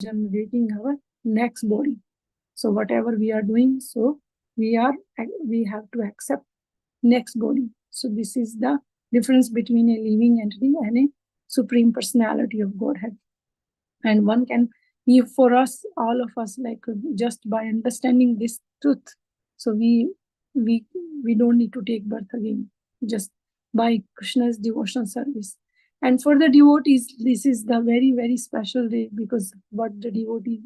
generating our next body. So whatever we are doing, so we have to accept next body. So this is the difference between a living entity and a supreme personality of Godhead. And one can, if for us, all of us, like just by understanding this truth, so we don't need to take birth again, just by Krishna's devotional service. And for the devotees, this is the very, very special day, because what the devotees,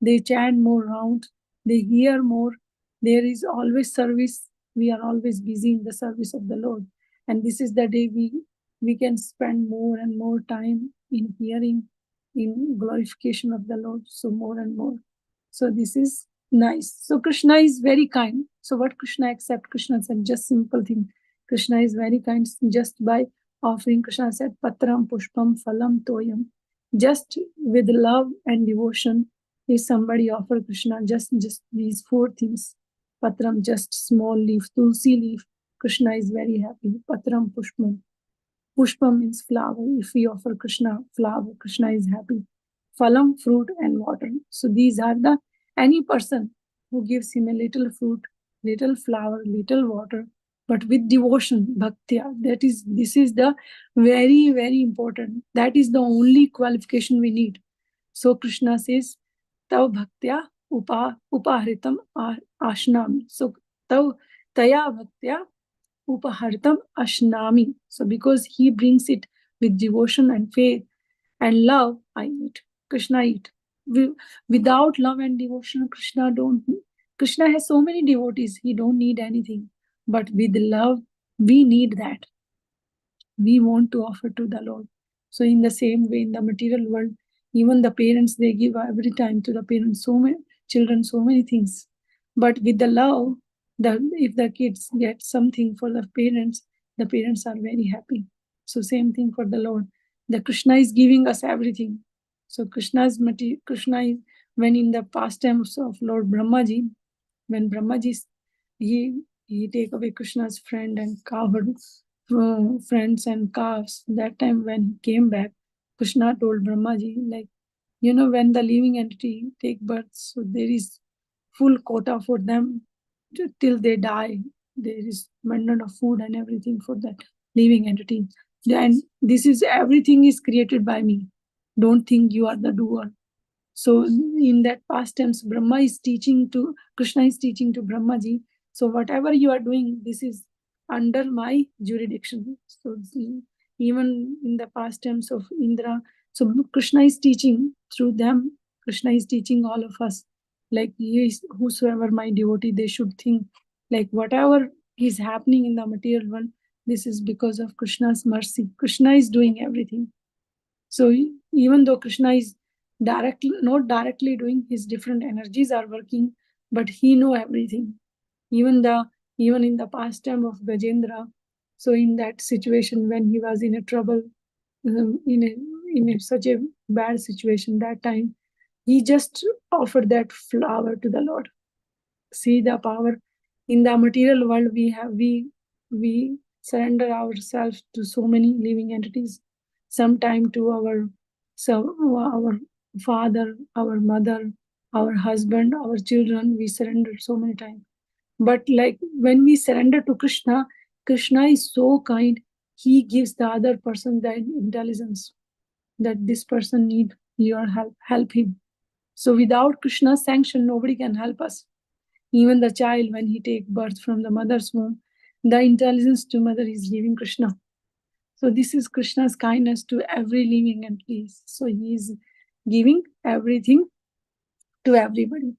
they chant more rounds, they hear more, there is always service, we are always busy in the service of the Lord. And this is the day we can spend more and more time in hearing, in glorification of the Lord, so more and more. So this is nice. So Krishna is very kind. So what Krishna accept? Krishna said just simple thing. Krishna is very kind just by offering. Krishna said patram pushpam phalam toyam. Just with love and devotion, if somebody offer Krishna just these four things, patram, just small leaf, tulsi leaf, Krishna is very happy. Patram pushpam. Pushpa means flower. If we offer Krishna flower, Krishna is happy. Phalam, fruit and water. So these are the, any person who gives him a little fruit, little flower, little water, but with devotion, bhaktya, this is the very, very important. That is the only qualification we need. So Krishna says, tav bhaktya upahritam ashnami. So tav taya bhaktya upahartam ashnami. So because he brings it with devotion and faith and love, I eat. Krishna eat. Without love and devotion, Krishna has so many devotees, he don't need anything. But with love, we need that. We want to offer to the Lord. So in the same way, in the material world, even the parents, they give every time to the parents, so many children, so many things. But with the love, if the kids get something for the parents are very happy. So same thing for the Lord. The Krishna is giving us everything. So Krishna is, when in the pastimes of Lord Brahmaji, when Brahmaji, he take away Krishna's friend and cowherd, friends and calves. That time when he came back, Krishna told Brahmaji, like, when the living entity take birth, so there is full quota for them till they die. There is abundant of food and everything for that living entity. And this is, everything is created by me. Don't think you are the doer. So in that past tense, Krishna is teaching to Brahmaji, so whatever you are doing, this is under my jurisdiction. So even in the past tense of Indra, so Krishna is teaching through them. Krishna is teaching all of us, like, whosoever my devotee, they should think, like, whatever is happening in the material world, this is because of Krishna's mercy. Krishna is doing everything. So even though Krishna is not directly doing, his different energies are working, but he know everything. Even in the pastime of Gajendra, so in that situation when he was in a trouble, in such a bad situation, that time he just offered that flower to the Lord. See the power. In the material world, we surrender ourselves to so many living entities. Sometime to our father, our mother, our husband, our children, we surrender so many times. But like when we surrender to Krishna, Krishna is so kind. He gives the other person the intelligence that this person need your help. Help him. So without Krishna's sanction, nobody can help us. Even the child, when he takes birth from the mother's womb, the intelligence to mother is giving Krishna. So this is Krishna's kindness to every living entity. So he is giving everything to everybody.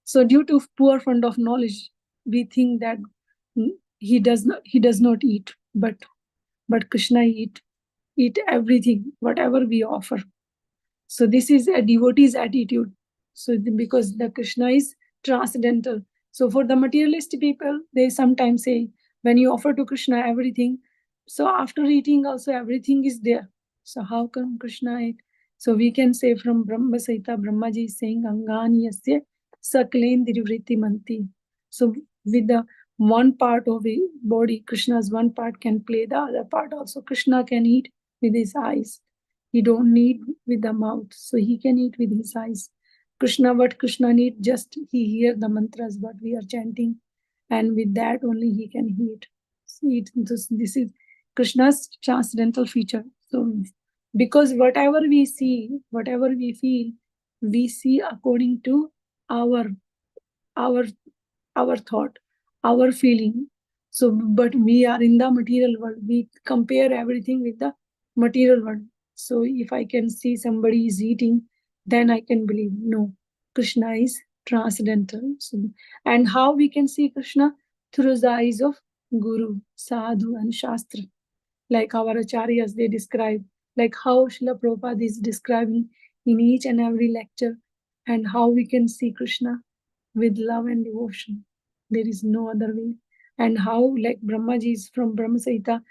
So due to poor fund of knowledge, we think that he does not eat, but Krishna eat everything, whatever we offer. So this is a devotee's attitude. So because the Krishna is transcendental. So for the materialistic people, they sometimes say, when you offer to Krishna everything, so after eating also everything is there. So how come Krishna ate? So we can say from Brahma Saita, Brahmaji is saying, Angani yasya saklendrivritti manti. So with the one part of the body, Krishna's one part can play the other part also. Krishna can eat with his eyes. He don't need with the mouth, so he can eat with his eyes. Krishna, what Krishna needs, just he hear the mantras what we are chanting, and with that only he can eat. This is Krishna's transcendental feature. So because whatever we see, whatever we feel, we see according to our our our thought, our feeling. So, but we are in the material world. We compare everything with the material world. So, if I can see somebody is eating, then I can believe. No, Krishna is transcendental. So, and how we can see Krishna? Through the eyes of Guru, Sadhu, and Shastra. Like our acharyas, they describe, like how Srila Prabhupada is describing in each and every lecture, and how we can see Krishna with love and devotion. There is no other way. And how, like Brahmaji is from Brahma Samhita,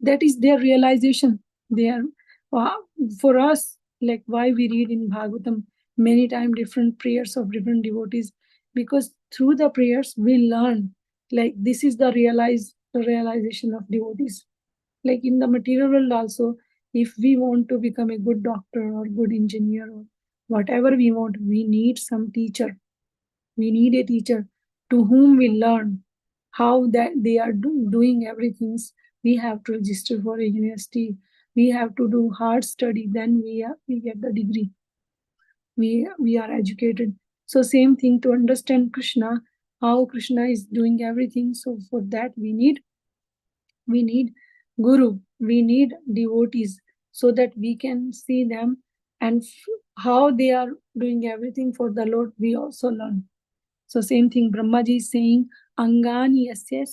that is their realization. They are, for us, like why we read in Bhagvatam many times different prayers of different devotees, because through the prayers we learn, like this is the realization of devotees. Like in the material world also, if we want to become a good doctor or good engineer or whatever we want, we need some teacher. We need a teacher to whom we learn how that they are doing everything. We have to register for a university. We have to do hard study. Then we get the degree. We are educated. So same thing to understand Krishna, how Krishna is doing everything. So for that we need guru, we need devotees, so that we can see them, and how they are doing everything for the Lord, we also learn. So same thing Brahmaji is saying, Angani yasya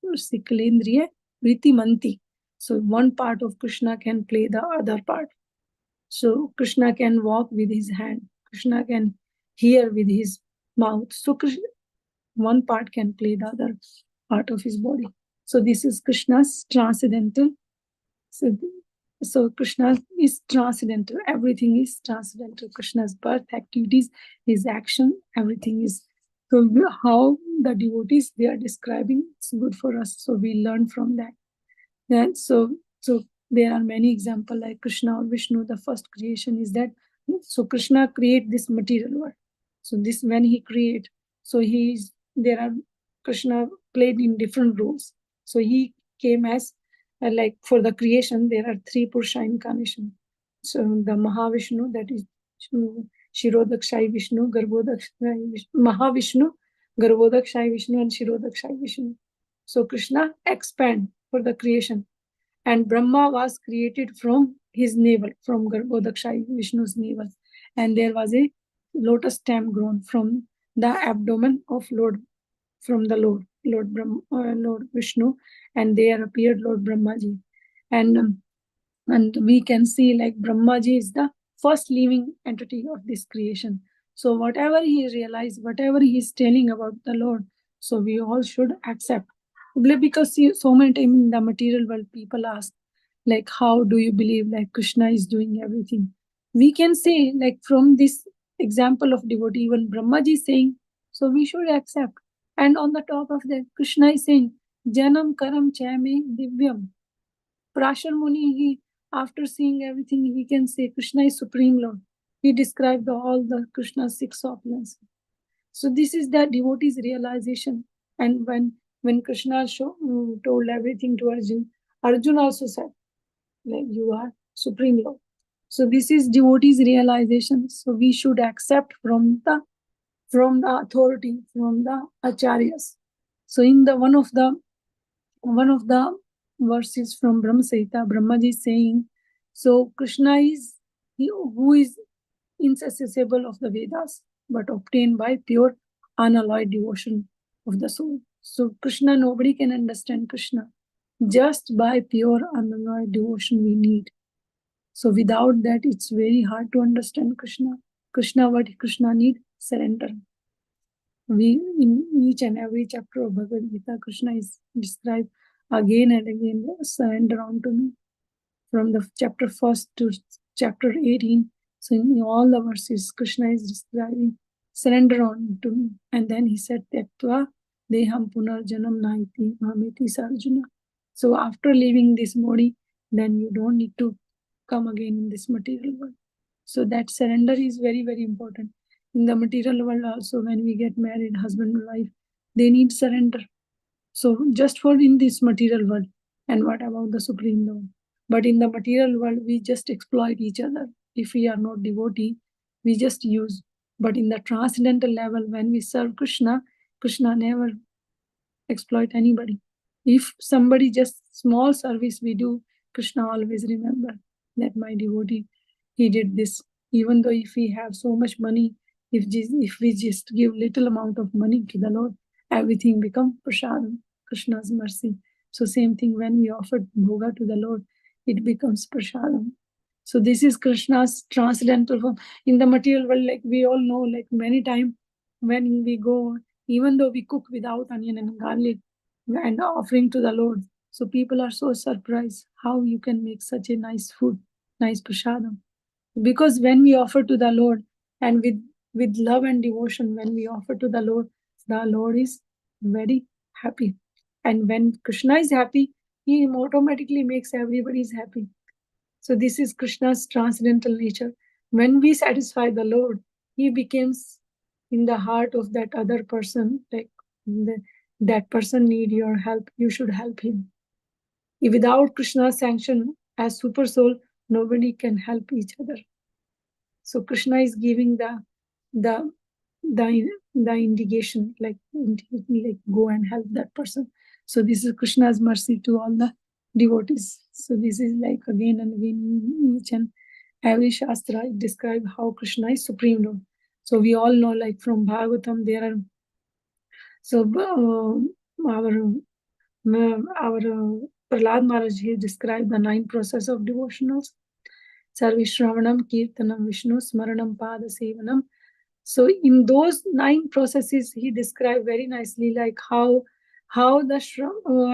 sikalendriya vritimanti. So one part of Krishna can play the other part. So Krishna can walk with his hand, Krishna can hear with his mouth. So Krishna, one part can play the other part of his body. So this is Krishna's transcendental. So Krishna is transcendental. Everything is transcendental. Krishna's birth, activities, his action, everything is. So how the devotees they are describing, it's good for us. So we learn from that. Then so there are many examples like Krishna or Vishnu. The first creation is that. So Krishna create this material world. So this when he create, so there are Krishna played in different roles. So he came as like for the creation there are three Purusha incarnation. So the Mahavishnu, that is Shirodakshai Vishnu, Garbhodakshai Vishnu, Mahavishnu, Garbhodakshai Vishnu, and Shirodakshai Vishnu. So Krishna expand for the creation, and Brahma was created from his navel, from Garbhodakshai Vishnu's navel, and there was a lotus stem grown from the abdomen of Lord, from the Lord Brahma, Lord Vishnu, and there appeared Lord Brahmaji, and we can see like Brahmaji is the first living entity of this creation. So whatever he realized, whatever he is telling about the Lord, so we all should accept. Because see, so many times in the material world, people ask, like, how do you believe like Krishna is doing everything? We can say, like from this example of devotee, even Brahmaji is saying, so we should accept. And on the top of that, Krishna is saying, Janam Karam Chame Divyam. Prashar Muni, after seeing everything, he can say Krishna is Supreme Lord. He described all the Krishna's six opulences. So this is the devotee's realization. And when Krishna told everything to Arjun, Arjun also said, like, you are Supreme Lord. So this is devotee's realization. So we should accept from the authority, from the acharyas. So in the one of the verses from Brahma Samhita, Brahmaji is saying, so Krishna is he who is inaccessible of the Vedas, but obtained by pure unalloyed devotion of the soul. So Krishna, nobody can understand Krishna. Just by pure unalloyed devotion we need. So without that, it's very hard to understand Krishna. Krishna, what Krishna need? Surrender. We in each and every chapter of Bhagavad Gita, Krishna is described again and again, surrender unto me. From the chapter 1st to chapter 18, so in all the verses, Krishna is describing surrender unto me. And then he said, Tyaktva deham punarjanam naiti mamiti sarjuna. So after leaving this body, then you don't need to come again in this material world. So that surrender is very, very important. In the material world also, when we get married, husband and wife, they need surrender. So just for in this material world, and what about the Supreme Lord? But in the material world, we just exploit each other. If we are not devotee, we just use. But in the transcendental level, when we serve Krishna, Krishna never exploit anybody. If somebody just small service we do, Krishna always remember that my devotee, he did this. Even though if we have so much money, if we just give little amount of money to the Lord, everything become prasadam, Krishna's mercy. So same thing when we offer bhoga to the Lord, it becomes prasadam. So this is Krishna's transcendental form. In the material world, like we all know, like many times when we go, even though we cook without onion and garlic and offering to the Lord, so people are so surprised how you can make such a nice food, nice prasadam. Because when we offer to the Lord and with love and devotion, when we offer to the Lord is very happy. And when Krishna is happy, he automatically makes everybody happy. So this is Krishna's transcendental nature. When we satisfy the Lord, he becomes in the heart of that other person, like that person need your help, you should help him. Without Krishna's sanction as super soul, nobody can help each other. So Krishna is giving the indication, like go and help that person. So this is Krishna's mercy to all the devotees. So this is like again and again each and every shastra describe how Krishna is Supreme Lord. So we all know, like from Bhagvatam, there are our Prahlad Maharaj, he described the 9 process of devotionals. Sarvishravanam, Kirtanam, Vishnu, Smaranam, Pada Sevanam. So in those 9 processes, he described very nicely, like how the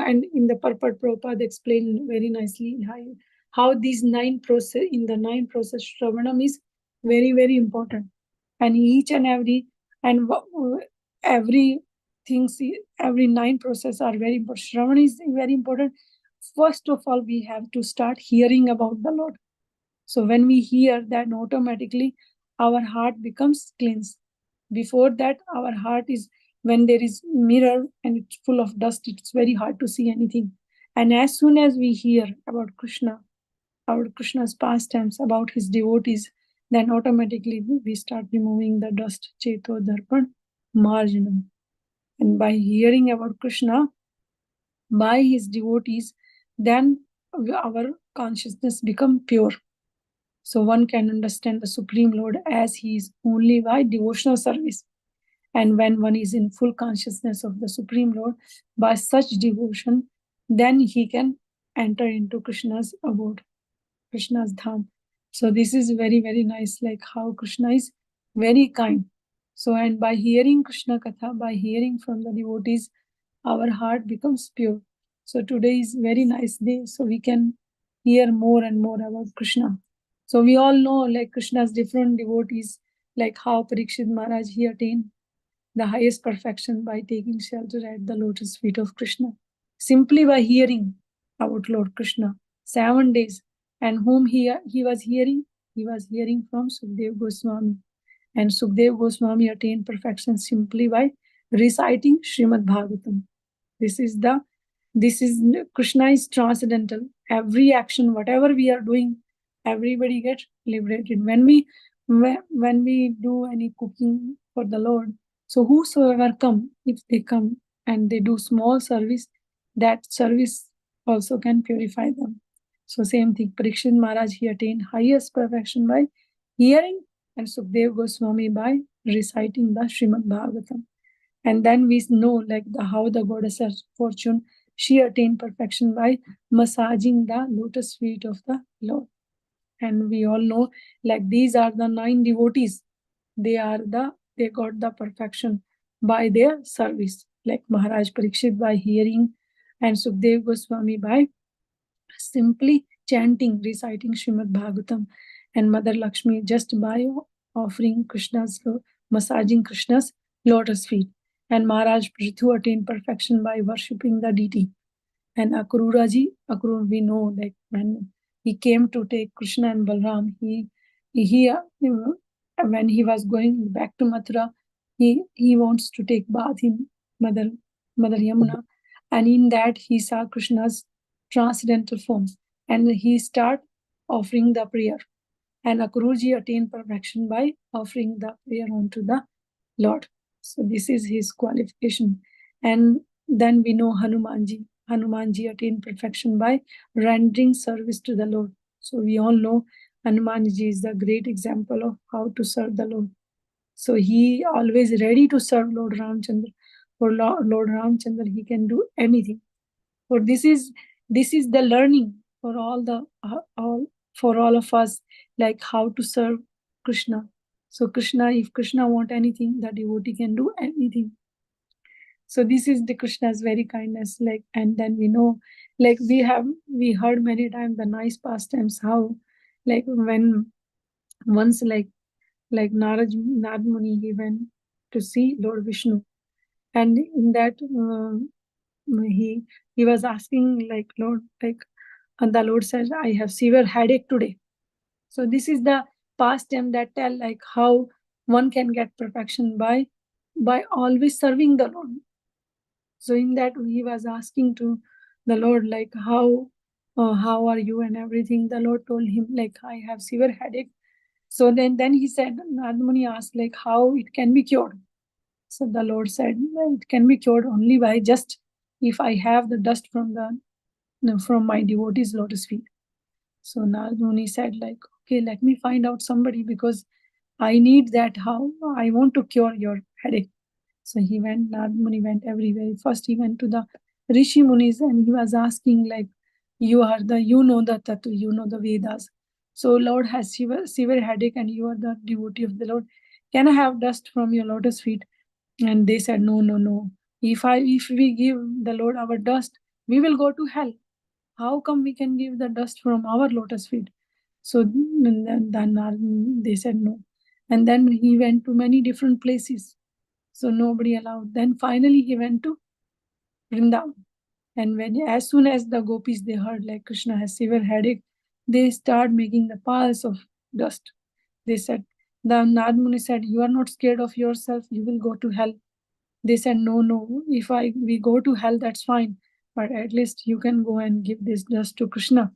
and in the Purport Prabhupada explained very nicely how these 9 process, in the 9 process, Shravanam is very, very important. And each and every things, every 9 process are very important. Shravan is very important. First of all, we have to start hearing about the Lord. So when we hear, that automatically our heart becomes cleansed. Before that, our heart is, when there is mirror and it's full of dust, it's very hard to see anything. And as soon as we hear about Krishna, about Krishna's pastimes, about his devotees, then automatically we start removing the dust. Cheto Darpan Marjanam. And by hearing about Krishna, by his devotees, then our consciousness become pure. So one can understand the Supreme Lord as he is only by devotional service. And when one is in full consciousness of the Supreme Lord, by such devotion, then he can enter into Krishna's abode, Krishna's dham. So this is very, very nice, like how Krishna is very kind. So, and by hearing Krishna Katha, by hearing from the devotees, our heart becomes pure. So today is very nice day, so we can hear more and more about Krishna. So we all know, like Krishna's different devotees, like how Parikshit Maharaj, he attained the highest perfection by taking shelter at the lotus feet of Krishna, simply by hearing about Lord Krishna 7 days. And whom he was hearing? He was hearing from Sukdev Goswami. And Sukdev Goswami attained perfection simply by reciting Srimad Bhagvatam. This is Krishna is transcendental. Every action, whatever we are doing, everybody gets liberated. When we do any cooking for the Lord, so whosoever come, if they come and they do small service, that service also can purify them. So same thing, Parikshit Maharaj, he attained highest perfection by hearing, and Sukdev Goswami by reciting the Srimad Bhagavatam. And then we know, like how the goddess of fortune, she attained perfection by massaging the lotus feet of the Lord. And we all know, like these are the 9 devotees. They got the perfection by their service. Like Maharaj Parikshit by hearing, and Sukdev Goswami by simply chanting, reciting Srimad Bhagavatam, and Mother Lakshmi just by offering massaging Krishna's lotus feet. And Maharaj Prithu attained perfection by worshipping the deity. And Akrura, we know, like when he came to take Krishna and Balram, he when he was going back to Mathura, he wants to take bath in Mother Yamuna, and in that he saw Krishna's transcendental form, and he start offering the prayer. And Akrurji attained perfection by offering the prayer unto the Lord. So this is his qualification. And then we know Hanumanji. Hanumanji attained perfection by rendering service to the Lord. So we all know Hanumanji is the great example of how to serve the Lord. So he always ready to serve Lord Ramchandra. For Lord Ramchandra, he can do anything. For this is the learning for all of us, like how to serve Krishna. So if Krishna want anything, the devotee can do anything. So this is the Krishna's very kindness. Like, and then we know, like we heard many times the nice pastimes, how like when once like Narad Muni, he went to see Lord Vishnu, and in that he was asking like Lord, like, and the Lord says, I have severe headache today. So this is the pastime that tell like how one can get perfection by always serving the Lord. So in that he was asking to the Lord like how are you and everything. The Lord told him like I have severe headache. So then he said, Narad Muni asked like how it can be cured. So the Lord said, well, it can be cured only by just if I have the dust from my devotee's lotus feet. So Narad Muni said like, okay, let me find out somebody because I need that. How I want to cure your headache. So Narad Muni went everywhere. First he went to the Rishi Munis and he was asking like, you know the Tattva, you know the Vedas. So Lord has severe headache and you are the devotee of the Lord. Can I have dust from your lotus feet? And they said, no. If we give the Lord our dust, we will go to hell. How come we can give the dust from our lotus feet? So then they said no. And then he went to many different places. So nobody allowed. Then finally he went to Vrindavan. And as soon as the gopis, they heard like Krishna has severe headache, they start making the piles of dust. They said, the Narad Muni said, you are not scared of yourself, you will go to hell. They said, no, if we go to hell, that's fine. But at least you can go and give this dust to Krishna,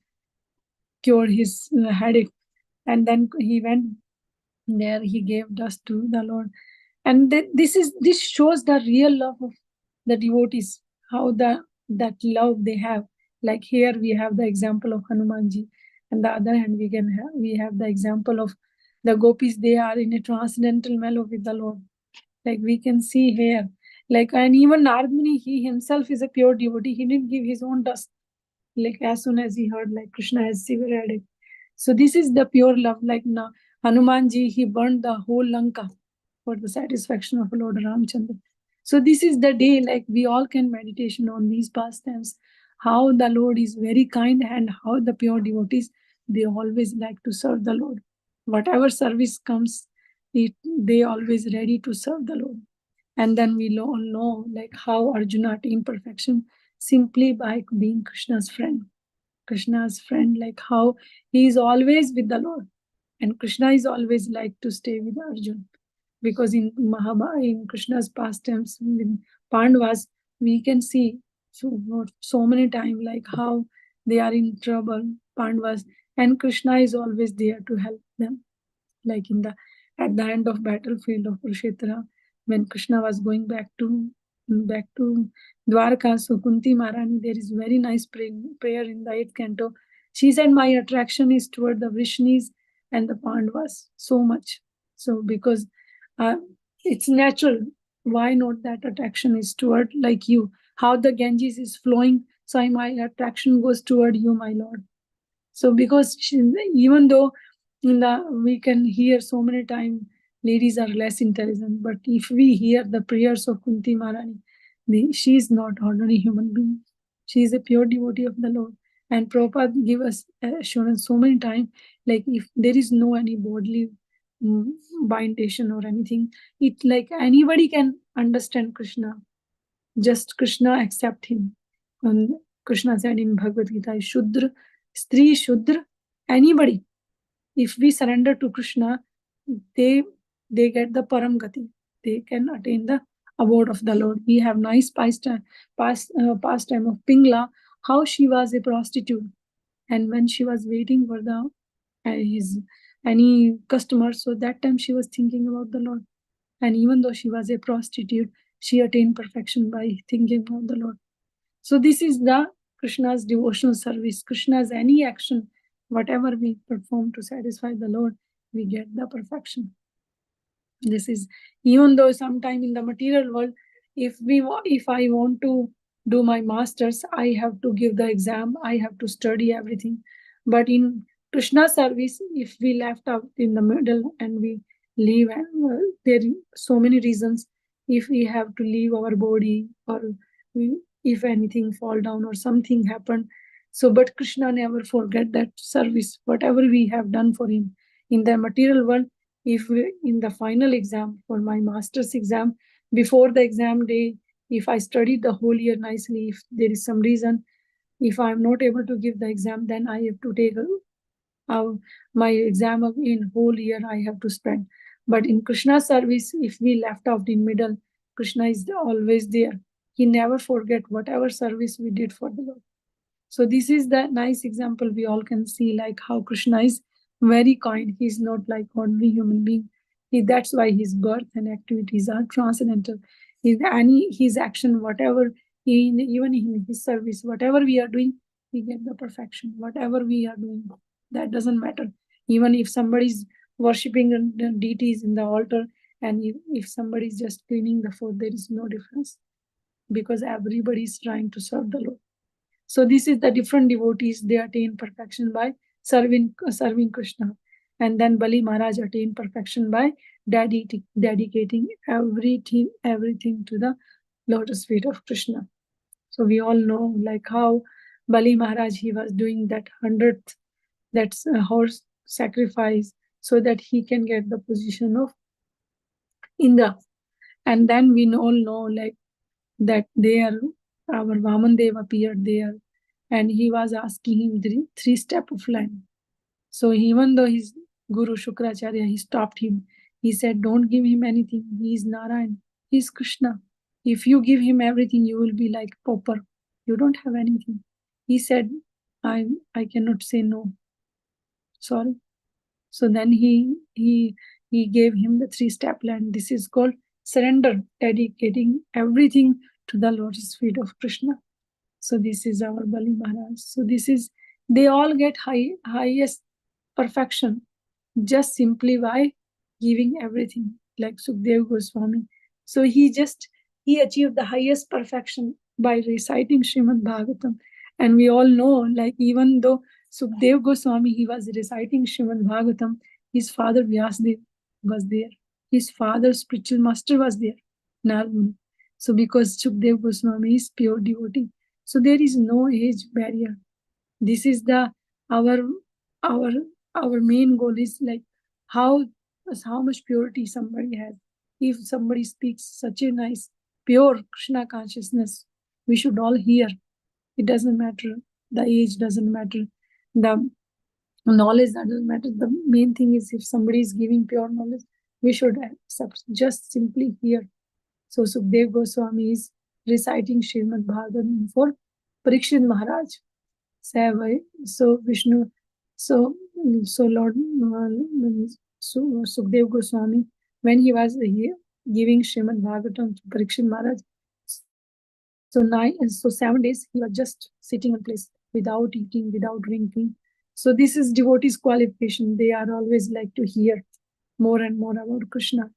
cure his headache. And then he went there, he gave dust to the Lord. And this shows the real love of the devotees, how that love they have. Like here we have the example of Hanumanji, and the other hand we have the example of the gopis. They are in a transcendental mellow with the Lord. Like we can see here, like, and even Narad Muni, he himself is a pure devotee. He didn't give his own dust. Like as soon as he heard like Krishna has severe headache. So this is the pure love. Like Hanumanji, he burned the whole Lanka for the satisfaction of Lord Ramchandra. So this is the day, like we all can meditation on these pastimes, how the Lord is very kind and how the pure devotees, they always like to serve the Lord. Whatever service comes, they always ready to serve the Lord. And then we all know like how Arjuna attained perfection simply by being Krishna's friend. Krishna's friend, like how he is always with the Lord. And Krishna is always like to stay with Arjuna. Because in Mahabharata, in Krishna's pastimes with Pandavas, we can see so many times like how they are in trouble, Pandavas, and Krishna is always there to help them. Like at the end of battlefield of Kurukshetra, when Krishna was going back to Dwarka, so Kunti Maharani, there is very nice prayer in the 8th canto. She said, my attraction is toward the Vrishnis and the Pandavas so much. So because it's natural, why not that attraction is toward like you? How the Ganges is flowing, so my attraction goes toward you, my Lord. So because even though we can hear so many times ladies are less intelligent, but if we hear the prayers of Kunti Maharani, she is not ordinary human being. She is a pure devotee of the Lord. And Prabhupada give us assurance so many times, like if there is no any bodily bindation or anything, it like anybody can understand Krishna. Just Krishna accept him. And Krishna said in Bhagavad Gita, Shudra, Stri, Shudra, anybody. if we surrender to Krishna, they get the Param Gati. They can attain the abode of the Lord. We have nice pastime of Pingla, how she was a prostitute, and when she was waiting for the his any customer, so that time she was thinking about the Lord. And even though she was a prostitute, she attained perfection by thinking about the Lord. So this is the Krishna's devotional service. Krishna's any action, whatever we perform to satisfy the Lord, we get the perfection. This is, even though sometime in the material world, if I want to do my masters, I have to give the exam, I have to study everything. But in Krishna service, if we left out in the middle and we leave, and there are so many reasons. If we have to leave our body, or if anything fall down or something happen, so but Krishna never forget that service, whatever we have done for him in the material world. If in the final exam, for my master's exam, before the exam day, if I studied the whole year nicely, if there is some reason, if I'm not able to give the exam, then I have to take my exam in whole year I have to spend. But in Krishna service, if we left out in middle, Krishna is always there. He never forget whatever service we did for the Lord. So this is the nice example we all can see, like how Krishna is very kind. He's not like ordinary human being. That's why his birth and activities are transcendental. His action, whatever, even in his service, whatever we are doing, we get the perfection. Whatever we are doing, that doesn't matter. Even if somebody is worshipping the deities in the altar, and if somebody is just cleaning the floor, there is no difference, because everybody is trying to serve the Lord. So this is the different devotees, they attain perfection by serving Krishna. And then Bali Maharaj attained perfection by dedicating everything to the lotus feet of Krishna. So we all know like how Bali Maharaj, he was doing that 100th, that's horse sacrifice, so that he can get the position of Indra. And then we all know like that there our Vamandev appeared there, and he was asking him three steps of land. So even though his Guru Shukracharya, he stopped him. He said, don't give him anything. He is Narayan. He is Krishna. If you give him everything, you will be like pauper. You don't have anything. He said, I cannot say no. Sorry. So then he gave him the 3-step land. This is called surrender, dedicating everything to the lotus feet of Krishna. So this is our Bali Maharaj. So this is, they all get highest perfection just simply by giving everything, like Sukdev Goswami. So he achieved the highest perfection by reciting Srimad Bhagvatam. And we all know, like even though Sukdev Goswami, he was reciting Srimad Bhagavatam, his father Vyasdev was there. His father's spiritual master was there, Narmuni. So because Sukdev Goswami is pure devotee, so there is no age barrier. This is our main goal is like how much purity somebody has. If somebody speaks such a nice pure Krishna consciousness, we should all hear. It doesn't matter, the age doesn't matter, the knowledge doesn't matter. The main thing is if somebody is giving pure knowledge, we should accept, just simply hear. So Sukdev Goswami is reciting Srimad Bhagavatam for Parikshit Maharaj. So Vishnu, so Lord, so Sukdev Goswami, when he was giving Srimad Bhagavatam to Parikshit Maharaj, so 7 days he was just sitting in place without eating, without drinking. So this is devotees' qualification. They are always like to hear more and more about Krishna.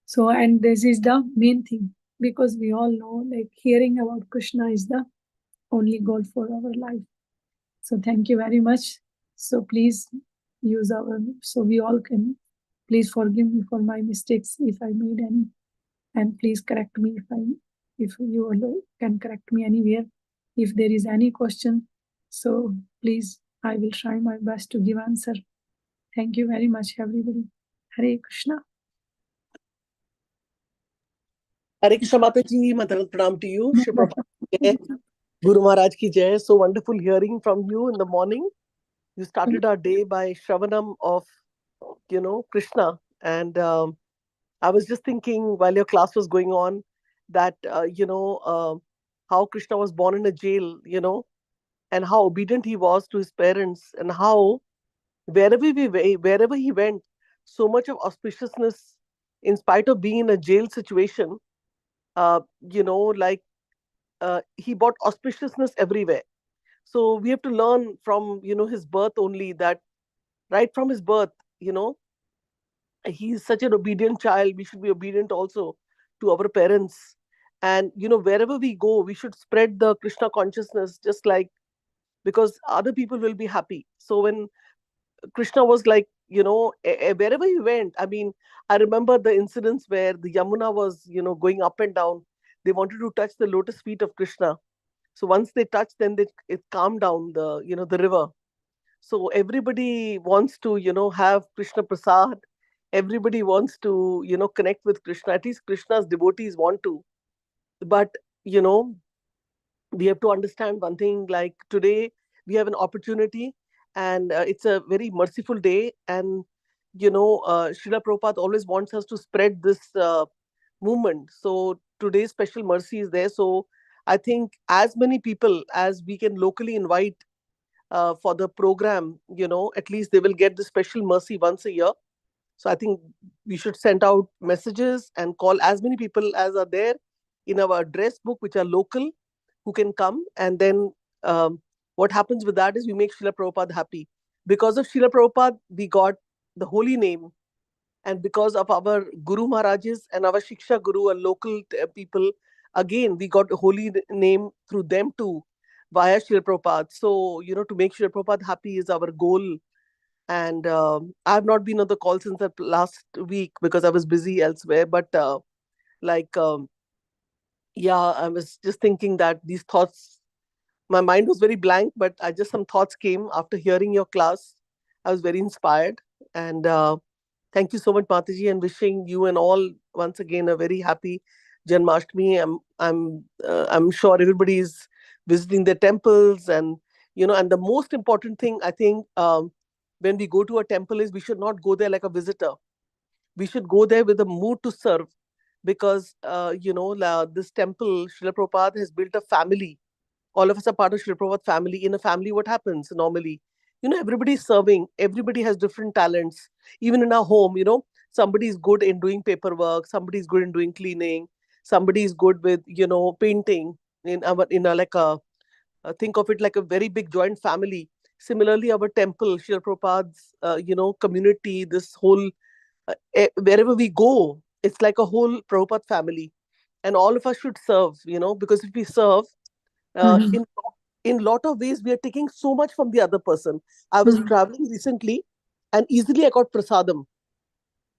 So, and this is the main thing, because we all know like hearing about Krishna is the only goal for our life. So thank you very much. So please use so we all can, please forgive me for my mistakes if I made any, and please correct me if you all can correct me anywhere. If there is any question, so please, I will try my best to give answer. Thank you very much, everybody. Hare Krishna. Hare Krishna Mataji, Mataran Pranam to you. Shri Prabhupada ki jai. Guru Maharaj ki jai. So wonderful hearing from you in the morning. you started our day by Shravanam of, Krishna. And I was just thinking while your class was going on that, how Krishna was born in a jail, and how obedient he was to his parents, and how wherever he went, so much of auspiciousness, in spite of being in a jail situation, like he brought auspiciousness everywhere. So we have to learn from, his birth only, that right from his birth, you know, he's such an obedient child. We should be obedient also to our parents. And, wherever we go, we should spread the Krishna consciousness, just like, because other people will be happy. So when Krishna was like, wherever he went, I mean, I remember the incidents where the Yamuna was, going up and down. They wanted to touch the lotus feet of Krishna. So once they touched, then it calmed down the river. So everybody wants to, have Krishna Prasad. Everybody wants to, connect with Krishna. At least Krishna's devotees want to. But, you know, we have to understand one thing, like today we have an opportunity, and it's a very merciful day. And, Srila Prabhupada always wants us to spread this movement. So today's special mercy is there. So I think as many people as we can locally invite for the program, at least they will get the special mercy once a year. So I think we should send out messages and call as many people as are there in our address book, which are local, who can come. And then what happens with that is we make Srila Prabhupada happy. Because of Srila Prabhupada, we got the holy name. And because of our Guru Maharajas and our Shiksha Guru and local people, again, we got a holy name through them too, via Srila Prabhupada. So, to make Srila Prabhupada happy is our goal. And I've not been on the call since the last week because I was busy elsewhere. But like, yeah, I was just thinking that these thoughts, my mind was very blank, but some thoughts came after hearing your class. I was very inspired. And thank you so much, Mataji, and wishing you and all once again a very happy Janmashtami. I'm sure everybody is visiting their temples, and and the most important thing, I think, when we go to a temple is we should not go there like a visitor. We should go there with a mood to serve, because this temple, Srila Prabhupada has built a family. All of us are part of Srila Prabhupada family. In a family, what happens normally? Everybody is serving. Everybody has different talents. Even in our home, somebody is good in doing paperwork. Somebody is good in doing cleaning. Somebody is good with, painting. In a like a think of it like a very big joint family. Similarly, our temple, Srila Prabhupada's, community, this whole, wherever we go, it's like a whole Prabhupada family. And all of us should serve, because if we serve, uh, Mhm. in in lot of ways we are taking so much from the other person. I was Mhm. traveling recently, and easily I got prasadam.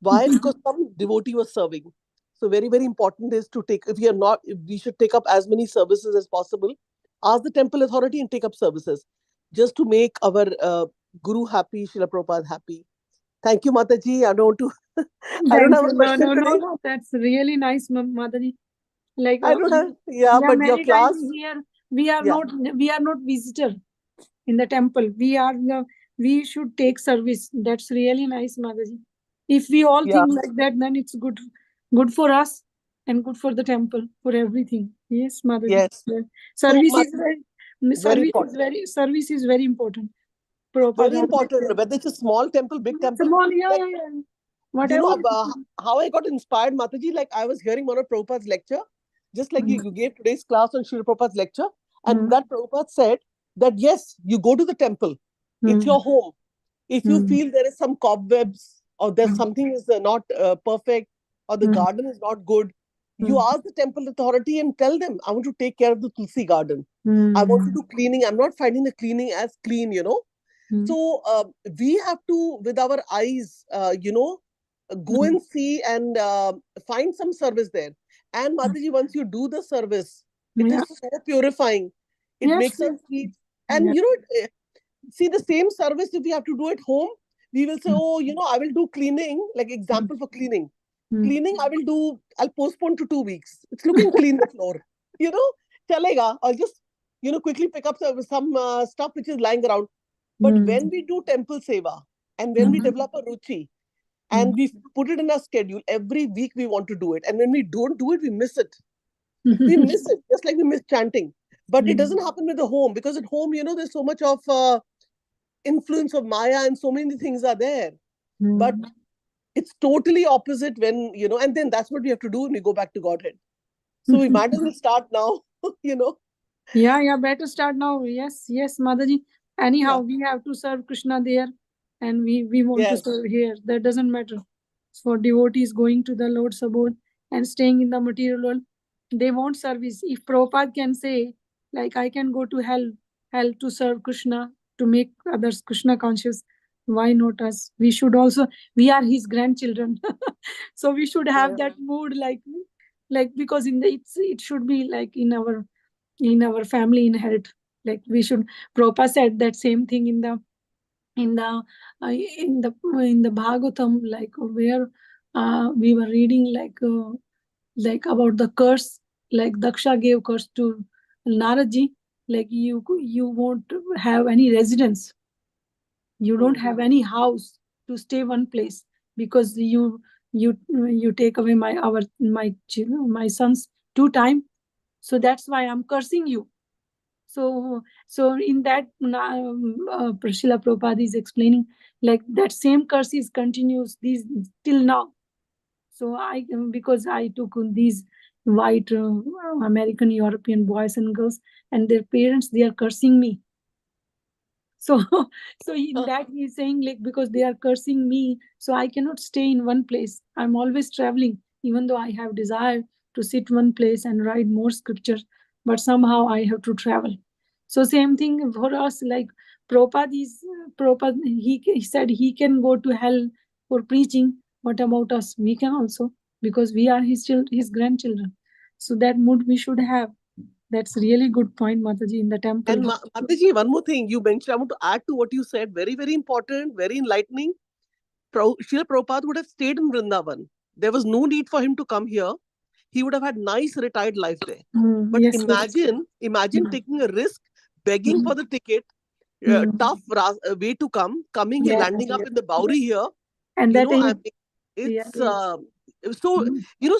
Why? Because some devotee was serving. So very, very important is to take, if we are not, if we should take up as many services as possible. Ask the temple authority and take up services, just to make our guru happy, Srila Prabhupada happy. Thank you, Mataji. I don't want to I don't Thank have you. a No, question no, no, today. no. That's really nice, Madhuri. Like, I don't have, yeah, yeah, but your many times class, here we are yeah, not visitor in the temple. We should take service. That's really nice, Mataji. If we all yeah, think like that, then it's good for us and good for the temple, for everything. Yes, Mataji. yes. Yeah. So Service much, is very very important. service is very important. Prabhupada Very always important. said. Whether it's a small temple, big temple, Small, yeah, like, yeah, yeah. Whatever. how I got inspired, Mataji, like I was hearing one of Prabhupada's lecture, just like you gave today's class on Srila Prabhupada's lecture, and Mm, that Prabhupada said that yes, you go to the temple, it's mm, your home. If you mm, feel there is some cobwebs, or there's mm, something is not perfect, or the mm, garden is not good, you mm, ask the temple authority and tell them, I want to take care of the Tulsi garden. I want to mm, do cleaning. I'm not finding the cleaning as clean. mm, So we have to, with our eyes, go mm. and see and find some service there. And Mataji, once you do the service, it Yeah. is so purifying. It Yes. makes us Yes. feel, and Yeah. see the same service if we have to do at home. We will say, Mm, oh, I will do cleaning. Like mm, example for cleaning, mm. I'll postpone to 2 weeks. It's looking clean the floor. You know, chalega. I'll just quickly pick up some stuff which is lying around. But when we do temple seva and when we develop a ruchi and we put it in our schedule, every week we want to do it. And when we don't do it, we miss it. We miss it, just like we miss chanting. But it doesn't happen with the home, because at home, there's so much of influence of Maya and so many things are there. But it's totally opposite when, and then that's what we have to do when we go back to Godhead. So we might as well start now, Yeah, better start now. Yes, Mataji. Anyhow, we have to serve Krishna there, and we want to Yes. serve here. That doesn't matter. For devotees going to the Lord's abode and staying in the material world, they want service. If Prabhupada can say, like, I can go to hell to serve Krishna, to make others Krishna conscious, why not us? We should also, we are his grandchildren. So we should have that mood, like because it should be like in our family inherit. Like we should, Prabhupada said that same thing in the in the Bhagavatam, like where we were reading like about the curse, like Daksha gave curse to Naradji, like you won't have any residence, you don't have any house to stay one place, because you take away my sons 2 times, so that's why I'm cursing you. So in that, Srila Prabhupada is explaining, like that same curse is continues these till now. So because I took these white American European boys and girls, and their parents, they are cursing me. So so in that he's saying, like, because they are cursing me, so I cannot stay in one place. I'm always traveling, even though I have desire to sit one place and write more scriptures, but somehow I have to travel. So same thing for us, like Prabhupada, he said he can go to hell for preaching. What about us? We can also, because we are his grandchildren. So that mood we should have. That's really good point, Mataji, in the temple. And Mataji, one more thing you mentioned, I want to add to what you said. Very, very important, very enlightening. Srila Prabhupada would have stayed in Vrindavan. There was no need for him to come here. He would have had nice retired life there. But Yes, imagine taking a risk, begging for the ticket, tough way to coming here, landing up in the Bauri here. And You that know, I is, mean, yeah, it's so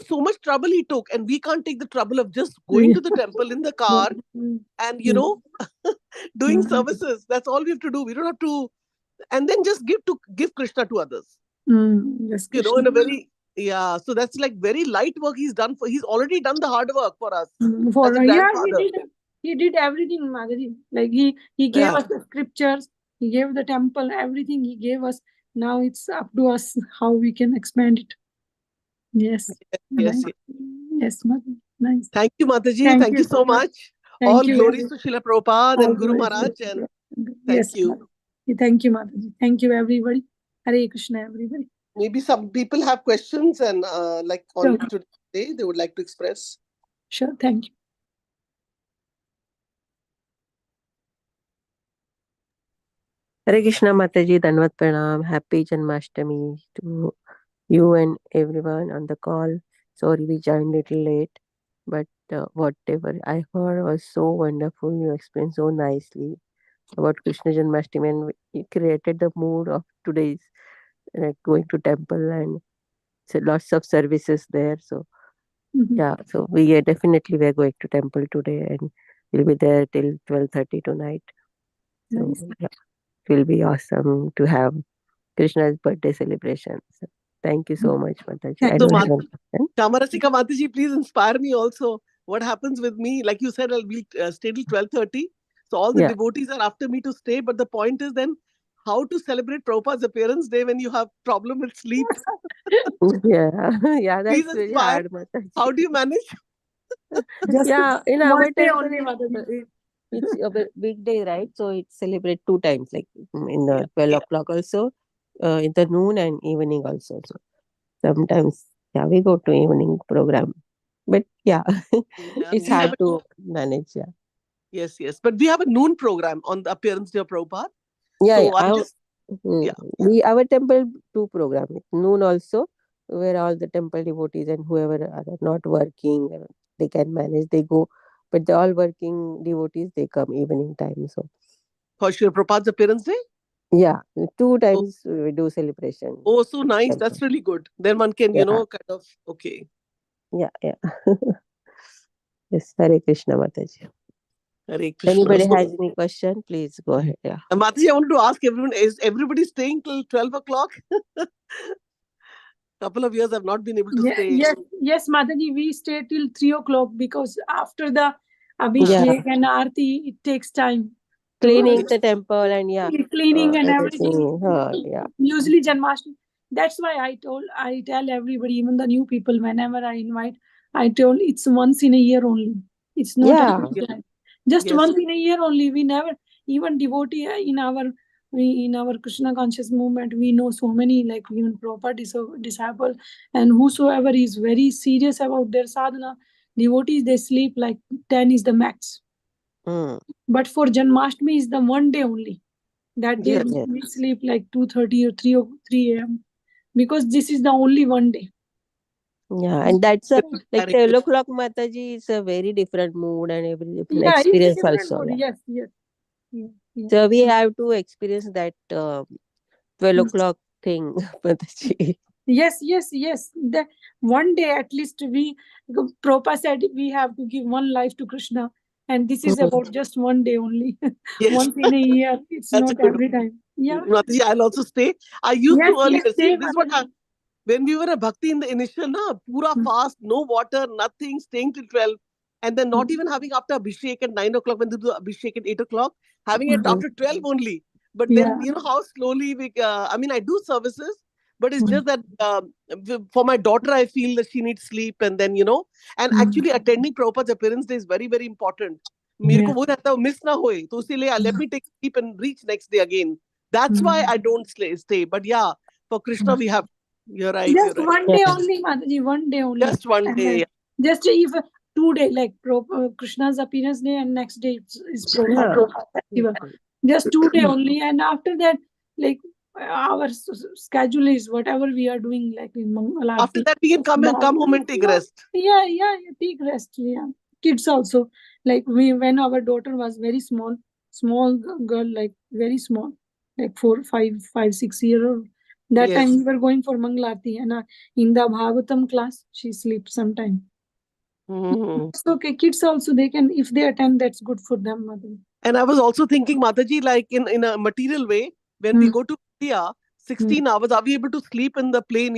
so much trouble he took, and we can't take the trouble of just going to the temple in the car and doing services. That's all we have to do. We don't have to, and then just give Krishna to others. Yes, In Krishna. a very so that's like very light work he's already done the hard work for us as a Yeah, grandfather. he did everything, Madhuri. Like he gave us the scriptures, he gave the temple, everything he gave us. Now it's up to us how we can expand it. Yes. Yes, Right. Yes, Madhuri. Nice. Thank you, Mataji. Thank Thank you you so so much. much. Thank All you. glories to Srila Prabhupada All and Guru glories. Maharaj, and thank Yes, you. Madhuri. Thank you, Madhuri. Thank you, everybody. Hare Krishna, everybody. Maybe some people have questions and like Sure. on today they would like to express. Sure. Thank you. Hare Krishna Mataji, Danvat Pranam, Happy Janmashtami to you and everyone on the call. Sorry we joined little late, but whatever I heard was so wonderful. You explained so nicely about Krishna Janmashtami, and you created the mood of today's going to temple, and so lots of services there. So yeah, so we are definitely we're going to temple today, and we'll be there till 12:30 tonight. So Nice. yeah, it will be awesome to have Krishna's birthday celebration. So, thank you so much, Mataji. I Thank So don't have you. any question. Kamarasika Mataji, please inspire me also. What happens with me? Like you said, I'll be stay till 12:30. So all the Yeah, devotees are after me to stay. But the point is then how to celebrate Prabhupada's appearance day when you have problem with sleep. yeah, yeah. Please That's very inspire. hard, Mataji. How do you manage? Just Yeah, in one our day temple, only, Mataji. it's a big day, right? So it's celebrate 2 times, like in Yeah. the 12 o'clock also, in the noon and evening also. So sometimes, yeah, we go to evening program, but yeah, Yeah, it's we have hard a, to manage. Yeah, yes. But we have a noon program on the appearance day of Prabhupada. yeah, yeah. So I'm just yeah. We our temple two program noon also, where all the temple devotees and whoever are not working, they can manage. They go, but the all working devotees they come evening time. So For Srila Prabhupada's appearance day? Yeah, 2 Oh, times we do celebration. oh, so nice. Temple. That's really good. Then one can, Yeah, kind of, okay. yeah, yeah. Yes, Hare Krishna, Mataji. Hare Krishna. Anybody So, has any question, please go ahead. Yeah. Mataji, I wanted to ask everyone, is everybody staying till 12 o'clock? Couple of years I've not been able to stay. Yes, Mataji, we stay till 3 o'clock because after the Yeah, Abhishek and Aarti, it takes time to cleaning the temple and yeah, cleaning and everything. everything. Yeah. Usually Janmashtami. That's why I tell everybody, even the new people, whenever I invite, I told it's once in a year only. It's not Yeah. every time. Just Yes. once in a year only. We never even devotee in our Krishna conscious movement. We know so many like even proper disciple and whosoever is very serious about their sadhana. Devotees they sleep like 10 is the max. Mm. But for Janmashtami is the one day only. That day Yes. Yes. we sleep like 2:30 or 3 a.m. because this is the only one day. Yeah, and that's a like Hare 12 Krishna. o'clock Mataji is a very different mood and every different Yeah, it's a experience different also. mood. Yeah. Yes, yes. Yeah, yeah. So we have to experience that 12 Mm. o'clock thing, Mataji. Yes. The one day at least Prabhupada said we have to give one life to Krishna. And this is Mm. about just one day only. Yes. Once in a year. It's That's a not good every time. Yeah. one. Mataji, I'll also stay. I used to Yes, earlier. See, stay, this is what Mataji. when we were a bhakti in the initial, pura Mm, fast, no water, nothing, staying till 12, and then not mm, even having after Abhishek at 9 o'clock, when they do Abhishek at 8 o'clock, having it mm. after 12 only. But then, Yeah. how slowly I mean, I do services, but it's Mm, just that for my daughter, I feel that she needs sleep, and then, and mm. actually attending Prabhupada's appearance day is very, very important. मेरे Yeah. को वो रहता है miss ना होए तो इसीलिए let me take sleep and reach next day again. That's why Mm. I don't stay. But yeah, for Krishna we have. You're right. You're Just right. one day Yeah. only, Mataji, one day only. Just one And then day. just if 2 day, like Krishna's appearance day and next day is Yeah. Prabhupada festival. Just 2 day only. And after that, like our schedule is whatever we are doing, like in After Mangalarti. that, we can come home and take rest. Yeah, take rest. Yeah. Kids also. Like when our daughter was very small girl, like very small, like 5, 6 year old. That time Yes. we were going for Mangalarti and in the Bhagavatam class, she sleeps sometime. Mhm. It's okay. Kids also, they can, if they attend, that's good for them, mother. And I was also thinking, Mataji, like in a material way, when we Mm, go to India, mm, 16 hours, are we able to sleep in the plane?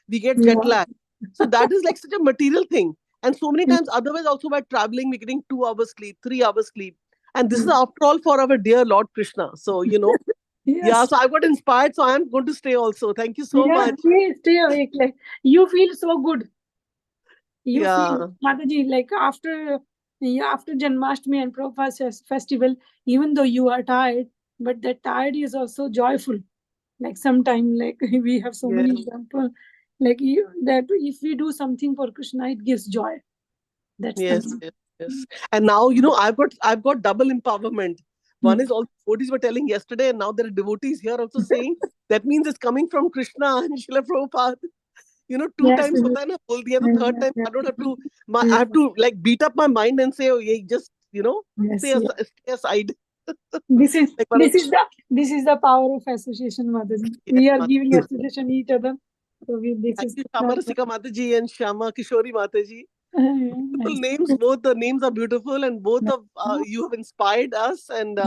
We get jet yeah. lag. So that is like such a material thing. And so many Mm, times, otherwise, also by traveling, we're getting 2 hours sleep, 3 hours sleep. And this is mm. after all for our dear Lord Krishna. So, yeah, Yes. so I got inspired. So I'm going to stay also. Thank you so Yeah, much. stay awake. Like you feel so good. You feel, Yeah. Mataji, like after Janmashtami and Prabhupada's festival, even though you are tired, but that tired is also joyful. Like sometime, like we have so Yes. many examples, like that if we do something for Krishna, it gives joy. That's the Yes, main. yes, yes. And now, I've got double empowerment. One Mm. is all devotees were telling yesterday, and now there are devotees here also saying that means it's coming from Krishna and Srila Prabhupada. Two Yes, times hota hai na, bol diya, the third time yeah, I don't have to, I yeah. have to like beat up my mind and say, oh, yeah, just, Yes, stay yeah. aside. This is Like, this is the this is the power of association, Mataji. yes, We are giving Mataji. association each other. So this Thank is you, Shama Rasika Mataji and Shama Kishori Mataji. Beautiful nice. names. Both the names are beautiful, and both of you have inspired us. And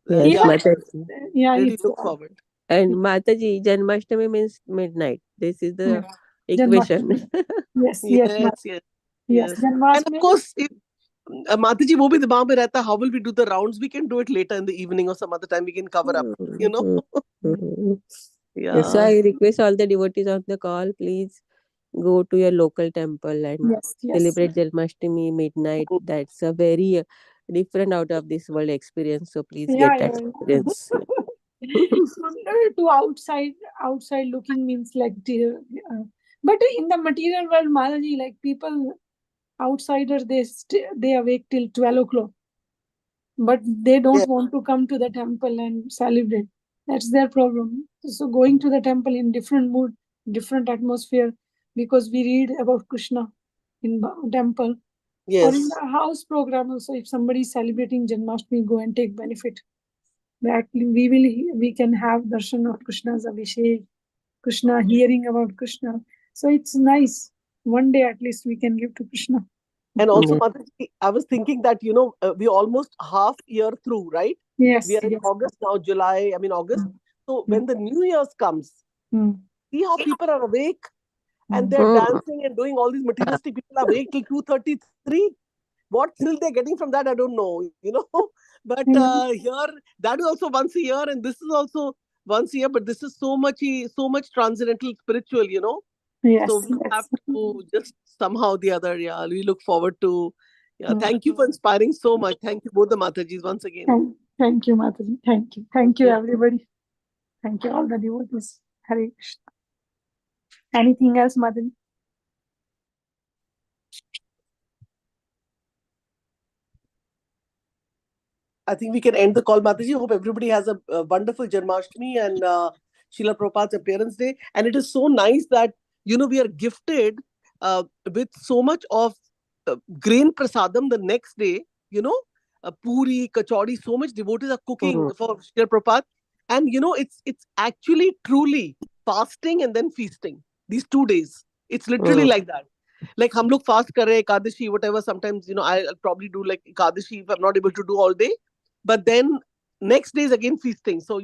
Yes, yeah, Even Mataji. yeah, really it's look forward. And Mataji, Janmashtami means midnight. This is yeah. the equation. Janmashtami. Yes, Yes, yes, yes. yes. And of Janmashtami. course, if Mataji wo bhi dimag mein rehta, how will we do the rounds? We can do it later in the evening or some other time. We can cover up, you know. Mhm. Mhm. Yes, so Yeah. I request all the devotees on the call, please go to your local temple and Yes. celebrate Janmashtami midnight. That's a very different out of this world experience. So please get that Yeah. experience. To outside looking means like but in the material world, Mataji, like people outsiders, they awake till 12 o'clock, but they Yeah. don't want to come to the temple and celebrate. That's their problem. So going to the temple in different mood, different atmosphere, because we read about Krishna in temple or in Yes. the house program also. If somebody is celebrating Janmashtami, go and take benefit. that we can have darshan of Krishna's Abhishek, Krishna, hearing about Krishna. So it's nice. One day at least we can give to Krishna. And also, Yes. Mataji, I was thinking that, we're almost half year through, right? Yes, We are in yes. August now, August. So Yeah. when the New Year's comes, Mm. see how people are awake and Mm. they're Mm. dancing and doing all these materialistic. People are awake till 2:33. What thrill they're getting from that, I don't know. But Mm. here, that is also once a year, and this is also once a year. But this is so much transcendental, spiritual. Yes, So we have yes. to just somehow the other, yeah. We look forward to. Yeah, Mm. thank you for inspiring so much. Thank you both the Matajis once again. Thank you, Mataji. Thank you. Thank you, everybody. Thank you, all the devotees. Hare Krishna. Anything else, Mataji? I think we can end the call, Mataji. Hope everybody has a wonderful Janmashtami and Srila Prabhupada's appearance day. And it is so nice that, we are gifted with so much of grain prasadam the next day, puri, kachori, so much devotees are cooking for Srila Prabhupada. And, it's actually truly fasting and then feasting. These 2 days. It's literally like that. Like hum log fast kar rahe, Ekadashi, whatever. Sometimes, I'll probably do like Ekadashi if I'm not able to do all day. But then next day is again feasting. So,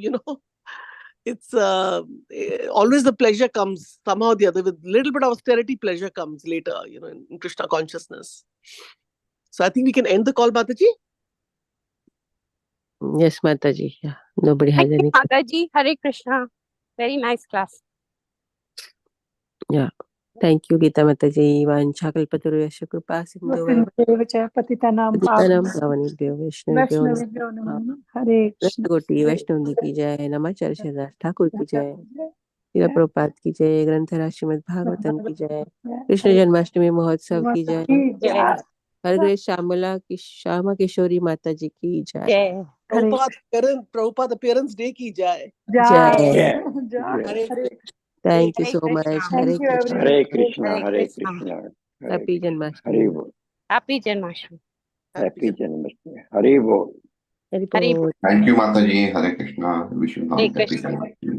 it's always the pleasure comes somehow or the other. With little bit of austerity, pleasure comes later, in Krishna consciousness. So I think we can end the call, Mataji. Yes, Mataji. Yeah. Nobody has Thank you, any. Mataji. Hare Krishna. Very nice class. Yeah. Thank you, Gita Mataji. Vanchakalpatarusya kripa sindhu पतितानां पतितानां पावनेभ्यो वैष्णवेभ्यो वैष्णवेभ्यो नमो नमः. हरे कृष्ण. कोटि वैष्णव की जय। नमाचार्य श्रीदास ठाकुर की जय। श्रील प्रभुपाद की जय। ग्रंथराज श्रीमद् भागवतम की जय। कृष्ण जन्माष्टमी महोत्सव की जय। जय हरग्रेश श्यामा किशोरी माता जी की जय। जय Prabhupada appearance day ki jai. जय। Hare Thank you Hare so much. Krishna. Hare Thank you, Krishna. everyone. Hare Krishna, Hare Hare Krishna. Krishna, Hare Happy Krishna, Janmashtami. Hare Bol, Happy Janmashtami. Happy Janmashtami, Hare Bol. Hare Hare Bol. Thank you, Mataji. Hare Krishna. Wish you all Hare happy Krishna. Janmashtami.